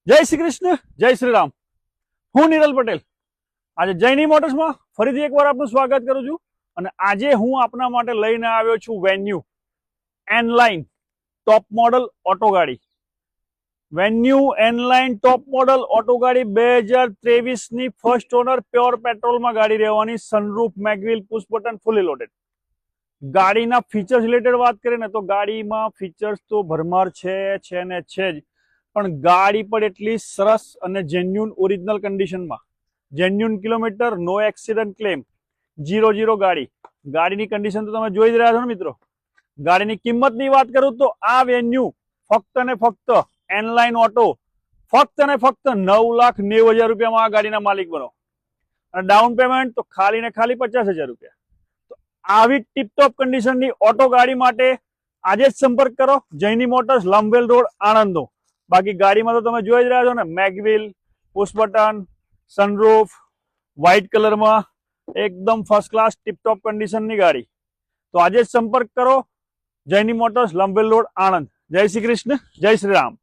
જય શ્રી કૃષ્ણ, જય શ્રી રામ. હું નિરલ પટેલ. આજે જયની મોટર્સમાં ફરીથી એકવાર આપનું સ્વાગત કરું છું. અને આજે હું આપના માટે લઈને આવ્યો છું Venue N line top model auto ગાડી. Venue N line top model auto ગાડી 2023 ની ફર્સ્ટ ઓનર પ્યોર પેટ્રોલમાં ગાડી રહેવાની. Sunroof, mag wheel, push button, fully loaded. ગાડીના ફીચર્સ રિલેટેડ વાત કરીએ ને તો ગાડીમાં ફીચર્સ તો ભરમાર છે ને છે જ, પણ ગાડી પણ એટલી સરસ અને જેન્યુન ઓરિજિનલ કન્ડિશનમાં, genuine kilometre, no accident claim, 0-0 ગાડી. ગાડીની કન્ડિશન તો તમે જોઈ જ રહ્યા છો ને મિત્રો. ગાડીની કિંમતની વાત કરું તો આ વેન્યુ ફક્ત ને ફક્ત એન-લાઇન ઓટો ફક્ત ને ફક્ત 9,90,000 રૂપિયામાં આ ગાડીના માલિક બનો. અને ડાઉન પેમેન્ટ તો ખાલી ને ખાલી 50,000 રૂપિયા. તો આવી ટીપટોપ કન્ડિશનની ઓટો ગાડી માટે આજે જ સંપર્ક કરો જયની મોટર્સ, લંબવેલ રોડ, આણંદનો. બાકી ગાડીમાં તો તમે જોઈ જ રહ્યા છો ને, મેગવિલ, પુશ બટન, સનરૂફ, વ્હાઇટ કલરમાં એકદમ ફર્સ્ટ ક્લાસ ટીપટોપ કન્ડિશનની ગાડી. તો આજે જ સંપર્ક કરો જયની મોટર્સ, લંબવેલ રોડ, આણંદ. જય શ્રી કૃષ્ણ, જય શ્રી રામ.